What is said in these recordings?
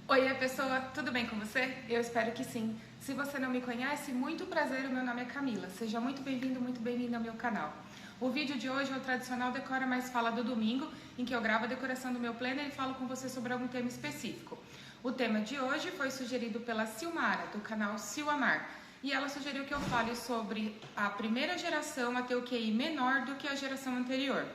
Oi, pessoa, tudo bem com você? Eu espero que sim. Se você não me conhece, muito prazer, o meu nome é Camila. Seja muito bem-vindo, muito bem-vinda ao meu canal. O vídeo de hoje é o tradicional Decora Mais Fala do domingo, em que eu gravo a decoração do meu planner e falo com você sobre algum tema específico. O tema de hoje foi sugerido pela Silmara, do canal Silmar, e ela sugeriu que eu fale sobre a primeira geração a ter o QI menor do que a geração anterior.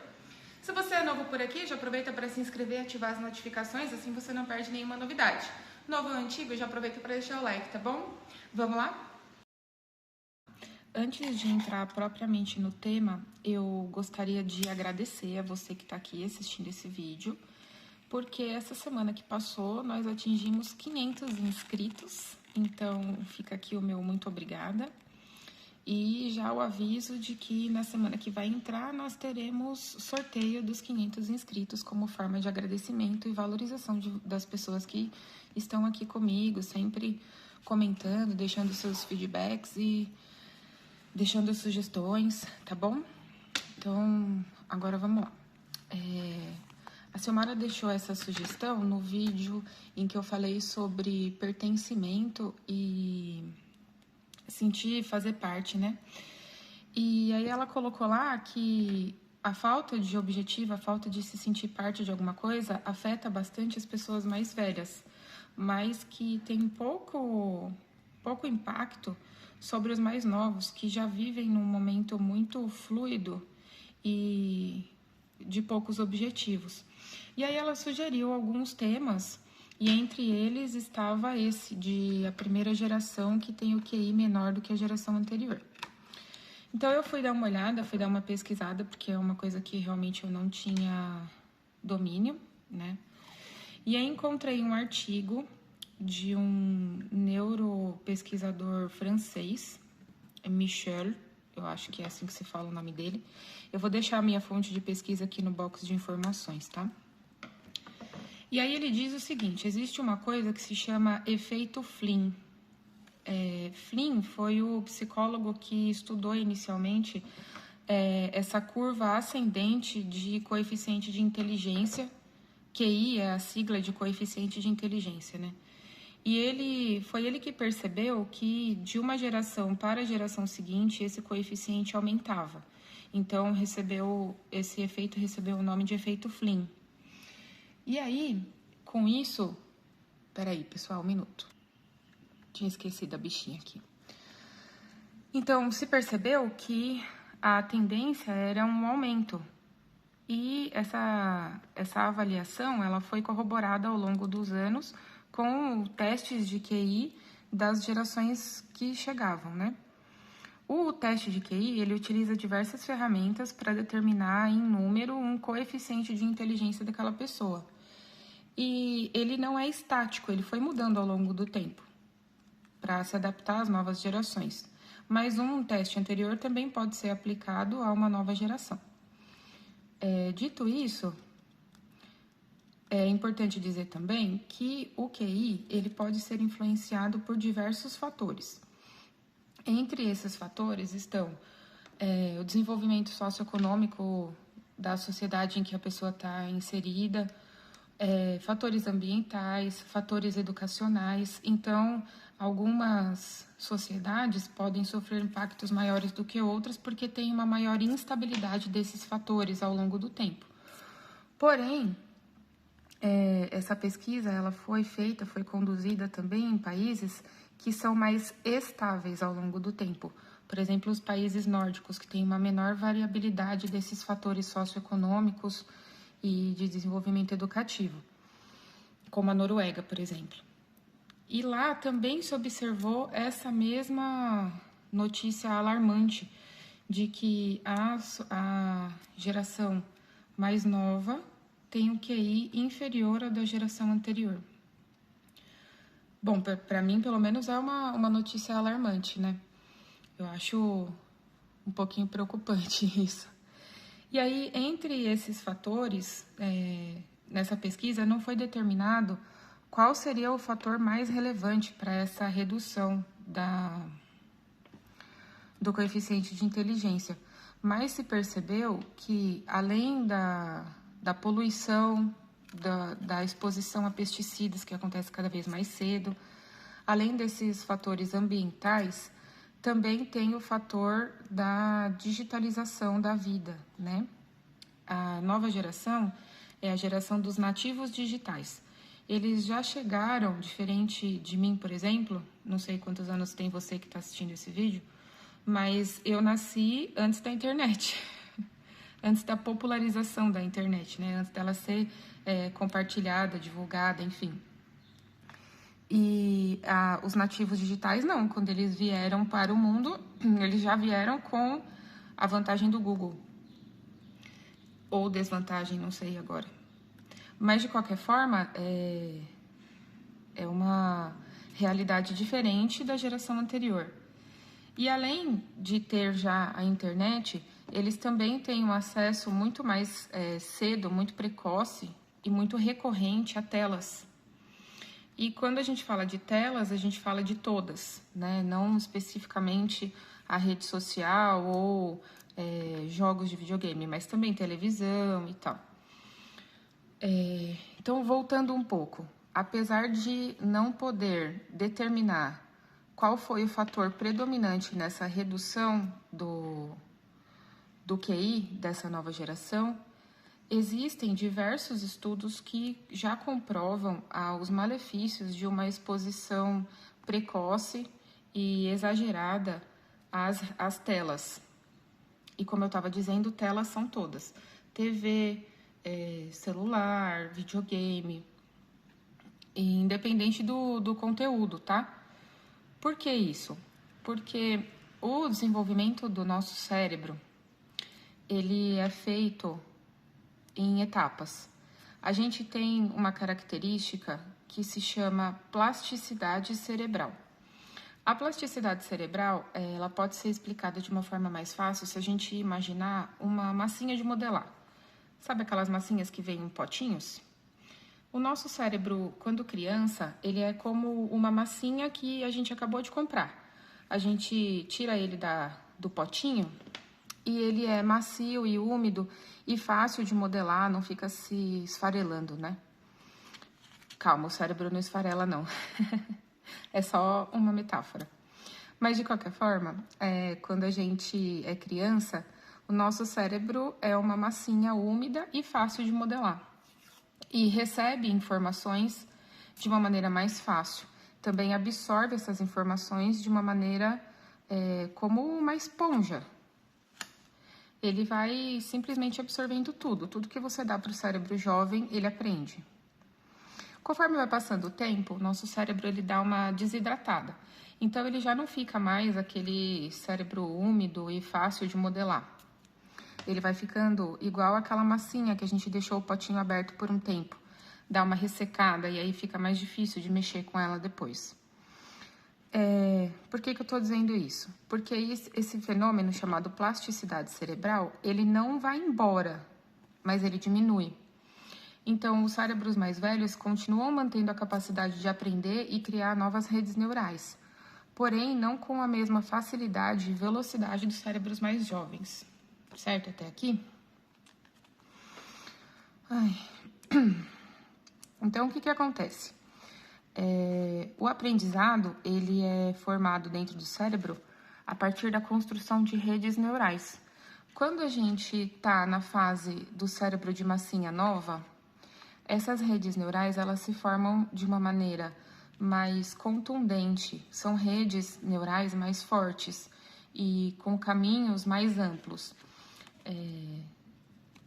Se você é novo por aqui, já aproveita para se inscrever e ativar as notificações, assim você não perde nenhuma novidade. Novo ou antigo, já aproveita para deixar o like, tá bom? Vamos lá? Antes de entrar propriamente no tema, eu gostaria de agradecer a você que está aqui assistindo esse vídeo, porque essa semana que passou nós atingimos 500 inscritos, então fica aqui o meu muito obrigada. E já o aviso de que na semana que vai entrar nós teremos sorteio dos 500 inscritos como forma de agradecimento e valorização das pessoas que estão aqui comigo, sempre comentando, deixando seus feedbacks e deixando sugestões, tá bom? Então, agora vamos lá. A Silmara deixou essa sugestão no vídeo em que eu falei sobre pertencimento e sentir fazer parte, né? E aí ela colocou lá que a falta de objetivo, a falta de se sentir parte de alguma coisa afeta bastante as pessoas mais velhas, mas que tem pouco impacto sobre os mais novos, que já vivem num momento muito fluido e de poucos objetivos. E aí ela sugeriu alguns temas, e entre eles estava esse de a primeira geração que tem o QI menor do que a geração anterior. Então eu fui dar uma olhada, fui dar uma pesquisada, porque é uma coisa que realmente eu não tinha domínio, né? E aí encontrei um artigo de um neuropesquisador francês, Michel, eu acho que é assim que se fala o nome dele. Eu vou deixar a minha fonte de pesquisa aqui no box de informações, tá? E aí ele diz o seguinte, existe uma coisa que se chama efeito Flynn. Flynn foi o psicólogo que estudou inicialmente essa curva ascendente de coeficiente de inteligência, QI é a sigla de coeficiente de inteligência, né? E foi ele que percebeu que de uma geração para a geração seguinte esse coeficiente aumentava. Então esse efeito recebeu o nome de efeito Flynn. E aí, com isso, peraí, pessoal, um minuto. Tinha esquecido a bichinha aqui. Então, se percebeu que a tendência era um aumento. E essa avaliação ela foi corroborada ao longo dos anos com testes de QI das gerações que chegavam, né? O teste de QI, ele utiliza diversas ferramentas para determinar em número um coeficiente de inteligência daquela pessoa. E ele não é estático, ele foi mudando ao longo do tempo para se adaptar às novas gerações. Mas um teste anterior também pode ser aplicado a uma nova geração. Dito isso, é importante dizer também que o QI ele pode ser influenciado por diversos fatores. Entre esses fatores estão o desenvolvimento socioeconômico da sociedade em que a pessoa está inserida, fatores ambientais, fatores educacionais. Então, algumas sociedades podem sofrer impactos maiores do que outras porque tem uma maior instabilidade desses fatores ao longo do tempo. Porém, essa pesquisa ela foi conduzida também em países que são mais estáveis ao longo do tempo. Por exemplo, os países nórdicos, que têm uma menor variabilidade desses fatores socioeconômicos e de desenvolvimento educativo, como a Noruega, por exemplo. E lá também se observou essa mesma notícia alarmante de que a geração mais nova tem um QI inferior ao da geração anterior. Bom, para mim, pelo menos, é uma notícia alarmante, né? Eu acho um pouquinho preocupante isso. E aí, entre esses fatores, nessa pesquisa não foi determinado qual seria o fator mais relevante para essa redução do coeficiente de inteligência. Mas se percebeu que, além da poluição, da exposição a pesticidas, que acontece cada vez mais cedo. Além desses fatores ambientais, também tem o fator da digitalização da vida, né? A nova geração é a geração dos nativos digitais. Eles já chegaram, diferente de mim, por exemplo, não sei quantos anos tem você que está assistindo esse vídeo, mas eu nasci antes da internet, antes da popularização da internet, né? Antes dela ser compartilhada, divulgada, enfim. E os nativos digitais não, quando eles vieram para o mundo, eles já vieram com a vantagem do Google. Ou desvantagem, não sei agora. Mas, de qualquer forma, é uma realidade diferente da geração anterior. E além de ter já a internet, eles também têm um acesso muito mais cedo, muito precoce e muito recorrente a telas. E quando a gente fala de telas, a gente fala de todas, né? Não especificamente a rede social ou jogos de videogame, mas também televisão e tal. Então, voltando um pouco, apesar de não poder determinar qual foi o fator predominante nessa redução do QI dessa nova geração, existem diversos estudos que já comprovam os malefícios de uma exposição precoce e exagerada às telas. E como eu estava dizendo, telas são todas. TV, celular, videogame, independente do conteúdo, tá? Por que isso? Porque o desenvolvimento do nosso cérebro, ele é feito em etapas. A gente tem uma característica que se chama plasticidade cerebral. A plasticidade cerebral, ela pode ser explicada de uma forma mais fácil se a gente imaginar uma massinha de modelar. Sabe aquelas massinhas que vêm em potinhos? O nosso cérebro, quando criança, ele é como uma massinha que a gente acabou de comprar. A gente tira ele do potinho e ele é macio e úmido e fácil de modelar, não fica se esfarelando, né? Calma, o cérebro não esfarela, não. É só uma metáfora. Mas, de qualquer forma, quando a gente é criança, o nosso cérebro é uma massinha úmida e fácil de modelar. E recebe informações de uma maneira mais fácil. Também absorve essas informações de uma maneira como uma esponja. Ele vai simplesmente absorvendo tudo que você dá para o cérebro jovem, ele aprende. Conforme vai passando o tempo, nosso cérebro ele dá uma desidratada. Então, ele já não fica mais aquele cérebro úmido e fácil de modelar. Ele vai ficando igual aquela massinha que a gente deixou o potinho aberto por um tempo. Dá uma ressecada e aí fica mais difícil de mexer com ela depois. Por que eu estou dizendo isso? Porque esse fenômeno chamado plasticidade cerebral, ele não vai embora, mas ele diminui. Então, os cérebros mais velhos continuam mantendo a capacidade de aprender e criar novas redes neurais, porém não com a mesma facilidade e velocidade dos cérebros mais jovens. Certo até aqui? Então, o que acontece? O aprendizado, ele é formado dentro do cérebro a partir da construção de redes neurais. Quando a gente está na fase do cérebro de massinha nova, essas redes neurais, elas se formam de uma maneira mais contundente. São redes neurais mais fortes e com caminhos mais amplos.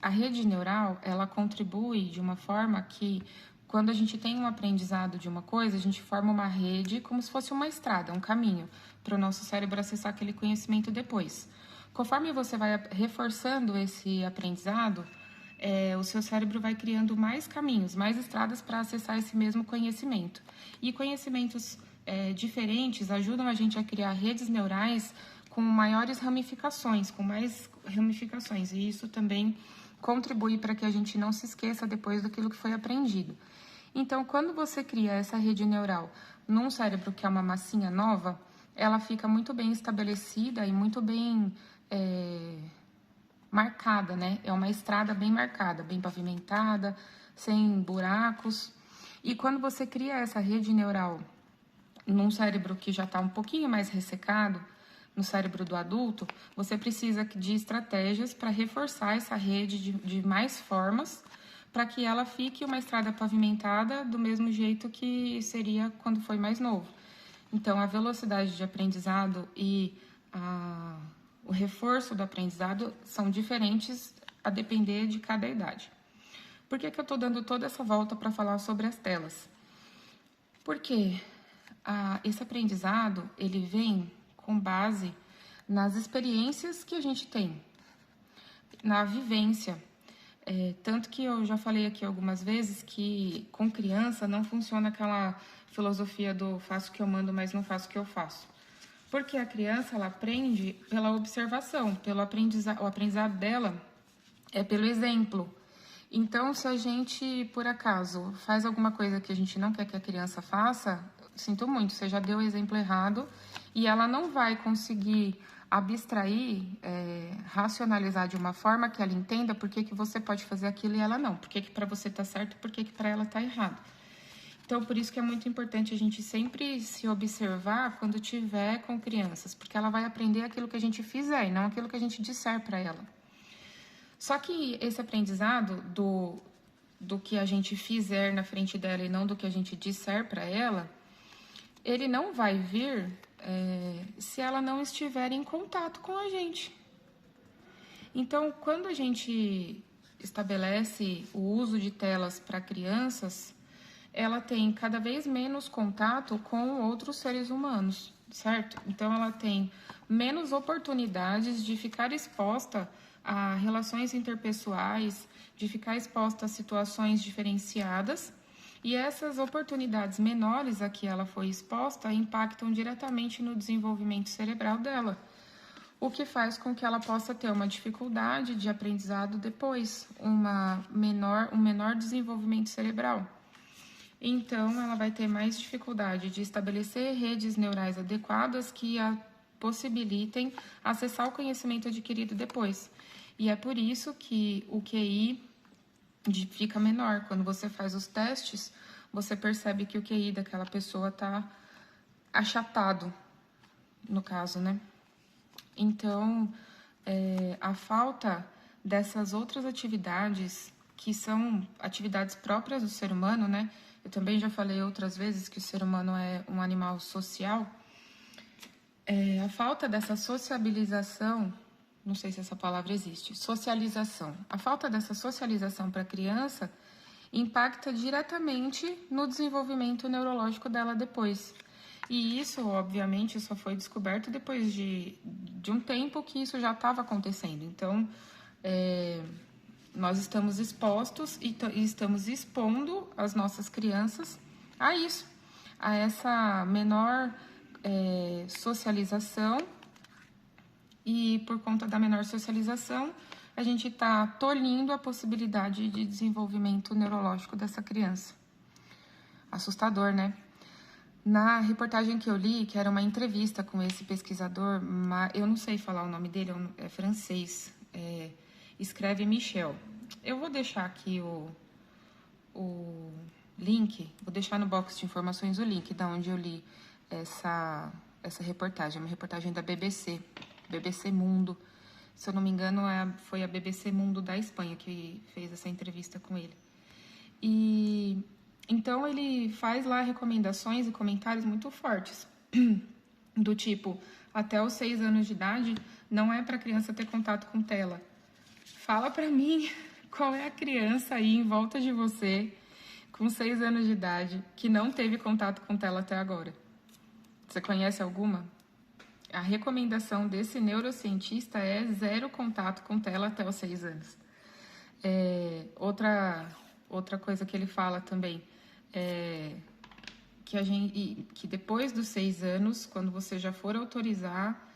A rede neural, ela contribui de uma forma que, quando a gente tem um aprendizado de uma coisa, a gente forma uma rede como se fosse uma estrada, um caminho, para o nosso cérebro acessar aquele conhecimento depois. Conforme você vai reforçando esse aprendizado, o seu cérebro vai criando mais caminhos, mais estradas para acessar esse mesmo conhecimento. E conhecimentos diferentes ajudam a gente a criar redes neurais com maiores ramificações, com mais ramificações. E isso também contribui para que a gente não se esqueça depois daquilo que foi aprendido. Então, quando você cria essa rede neural num cérebro que é uma massinha nova, ela fica muito bem estabelecida e muito bem marcada, né? É uma estrada bem marcada, bem pavimentada, sem buracos. E quando você cria essa rede neural num cérebro que já está um pouquinho mais ressecado, no cérebro do adulto, você precisa de estratégias para reforçar essa rede de mais formas, para que ela fique uma estrada pavimentada do mesmo jeito que seria quando foi mais novo. Então, a velocidade de aprendizado e o reforço do aprendizado são diferentes a depender de cada idade. Por que eu estou dando toda essa volta para falar sobre as telas? Porque esse aprendizado, ele vem com base nas experiências que a gente tem, na vivência. Tanto que eu já falei aqui algumas vezes que com criança não funciona aquela filosofia do faço o que eu mando, mas não faço o que eu faço. Porque a criança, ela aprende pela observação, o aprendizado dela é pelo exemplo. Então, se a gente, por acaso, faz alguma coisa que a gente não quer que a criança faça, sinto muito, você já deu o exemplo errado e ela não vai conseguir abstrair, racionalizar de uma forma que ela entenda por que você pode fazer aquilo e ela não, por que para você tá certo e por que para ela tá errado. Então, por isso que é muito importante a gente sempre se observar quando tiver com crianças, porque ela vai aprender aquilo que a gente fizer e não aquilo que a gente disser para ela. Só que esse aprendizado do que a gente fizer na frente dela e não do que a gente disser para ela, ele não vai vir se ela não estiver em contato com a gente. Então, quando a gente estabelece o uso de telas para crianças, ela tem cada vez menos contato com outros seres humanos, certo? Então, ela tem menos oportunidades de ficar exposta a relações interpessoais, de ficar exposta a situações diferenciadas. E essas oportunidades menores a que ela foi exposta impactam diretamente no desenvolvimento cerebral dela, o que faz com que ela possa ter uma dificuldade de aprendizado depois, um menor desenvolvimento cerebral. Então, ela vai ter mais dificuldade de estabelecer redes neurais adequadas que a possibilitem acessar o conhecimento adquirido depois. E é por isso que o QI fica menor. Quando você faz os testes, você percebe que o QI daquela pessoa está achatado, no caso, né? Então, a falta dessas outras atividades, que são atividades próprias do ser humano, né? Eu também já falei outras vezes que o ser humano é um animal social. A falta dessa sociabilização, não sei se essa palavra existe, socialização. A falta dessa socialização para a criança impacta diretamente no desenvolvimento neurológico dela depois. E isso, obviamente, só foi descoberto depois de um tempo que isso já estava acontecendo. Então, nós estamos expostos e estamos expondo as nossas crianças a isso, a essa menor socialização. E por conta da menor socialização, a gente está tolhindo a possibilidade de desenvolvimento neurológico dessa criança. Assustador, né? Na reportagem que eu li, que era uma entrevista com esse pesquisador, eu não sei falar o nome dele, é francês, escreve Michel. Eu vou deixar aqui o link, vou deixar no box de informações o link da onde eu li essa reportagem, uma reportagem da BBC Mundo. Se eu não me engano, foi a BBC Mundo da Espanha que fez essa entrevista com ele. E então ele faz lá recomendações e comentários muito fortes, do tipo, até os 6 anos de idade não é para a criança ter contato com tela. Fala para mim qual é a criança aí em volta de você, com 6 anos de idade, que não teve contato com tela até agora. Você conhece alguma? A recomendação desse neurocientista é 0 contato com tela até os 6 anos. Outra coisa que ele fala também é que depois dos 6 anos, quando você já for autorizar,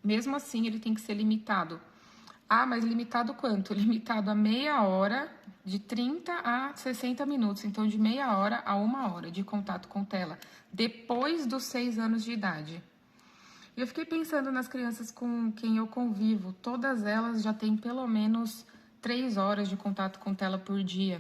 mesmo assim ele tem que ser limitado. Mas limitado quanto? Limitado a meia hora, de 30 a 60 minutos. Então, de meia hora a 1 hora de contato com tela, depois dos 6 anos de idade. E eu fiquei pensando nas crianças com quem eu convivo. Todas elas já têm pelo menos 3 horas de contato com tela por dia.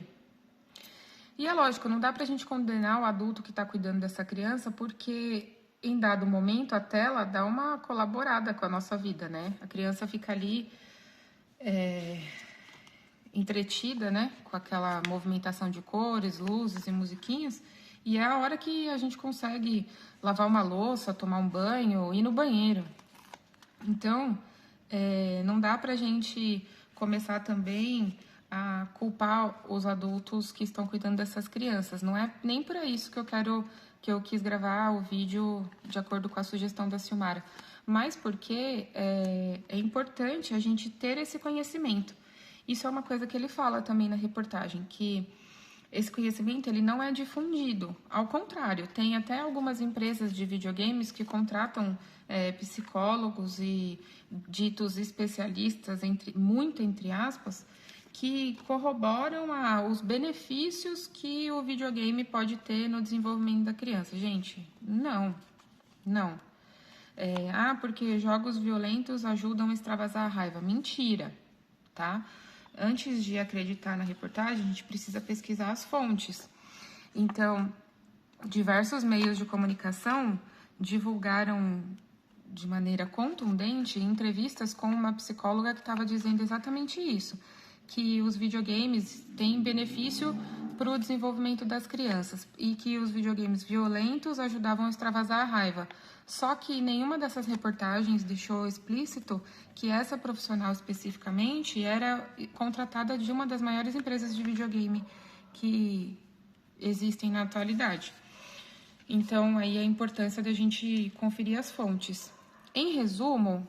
E é lógico, não dá pra gente condenar o adulto que tá cuidando dessa criança, porque em dado momento a tela dá uma colaborada com a nossa vida, né? A criança fica ali entretida, né? Com aquela movimentação de cores, luzes e musiquinhas. E é a hora que a gente consegue lavar uma louça, tomar um banho, ir no banheiro. Então, não dá pra gente começar também a culpar os adultos que estão cuidando dessas crianças. Não é nem por isso que eu quis gravar o vídeo de acordo com a sugestão da Silmara, mas porque é importante a gente ter esse conhecimento. Isso é uma coisa que ele fala também na reportagem, que esse conhecimento ele não é difundido. Ao contrário, tem até algumas empresas de videogames que contratam psicólogos e ditos especialistas, muito entre aspas, que corroboram os benefícios que o videogame pode ter no desenvolvimento da criança. Gente, não. Porque jogos violentos ajudam a extravasar a raiva. Mentira, tá? Antes de acreditar na reportagem, a gente precisa pesquisar as fontes. Então, diversos meios de comunicação divulgaram de maneira contundente entrevistas com uma psicóloga que estava dizendo exatamente isso, que os videogames têm benefício para o desenvolvimento das crianças e que os videogames violentos ajudavam a extravasar a raiva. Só que nenhuma dessas reportagens deixou explícito que essa profissional especificamente era contratada de uma das maiores empresas de videogame que existem na atualidade. Então, aí a importância da gente conferir as fontes. Em resumo,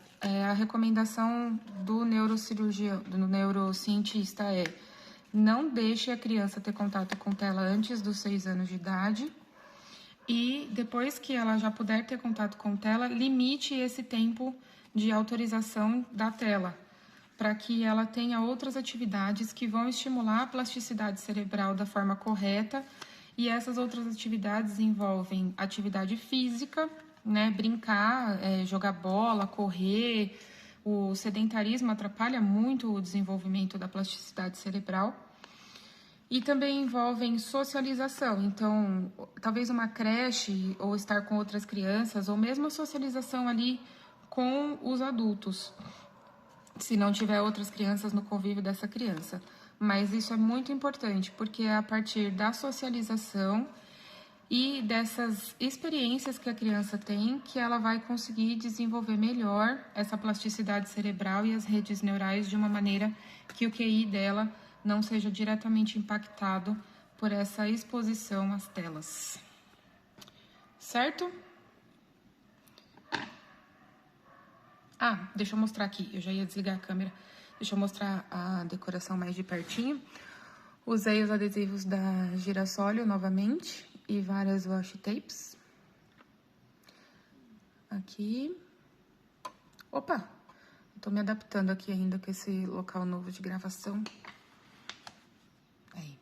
a recomendação do neurocientista é: não deixe a criança ter contato com tela antes dos 6 anos de idade e depois que ela já puder ter contato com tela, limite esse tempo de autorização da tela, para que ela tenha outras atividades que vão estimular a plasticidade cerebral da forma correta. E essas outras atividades envolvem atividade física, né? Brincar, jogar bola, correr. O sedentarismo atrapalha muito o desenvolvimento da plasticidade cerebral. E também envolvem socialização, então talvez uma creche ou estar com outras crianças, ou mesmo a socialização ali com os adultos, se não tiver outras crianças no convívio dessa criança. Mas isso é muito importante, porque é a partir da socialização e dessas experiências que a criança tem que ela vai conseguir desenvolver melhor essa plasticidade cerebral e as redes neurais de uma maneira que o QI dela não seja diretamente impactado por essa exposição às telas. Certo? Deixa eu mostrar aqui. Eu já ia desligar a câmera. Deixa eu mostrar a decoração mais de pertinho. Usei os adesivos da Girassóleo novamente e várias washi tapes. Aqui. Opa! Tô me adaptando aqui ainda com esse local novo de gravação. Aí.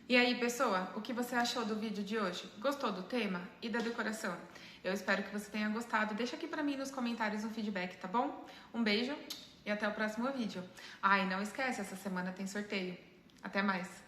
E aí, pessoa, o que você achou do vídeo de hoje? Gostou do tema e da decoração? Eu espero que você tenha gostado. Deixa aqui pra mim nos comentários um feedback, tá bom? Um beijo e até o próximo vídeo. E não esquece, essa semana tem sorteio. Até mais!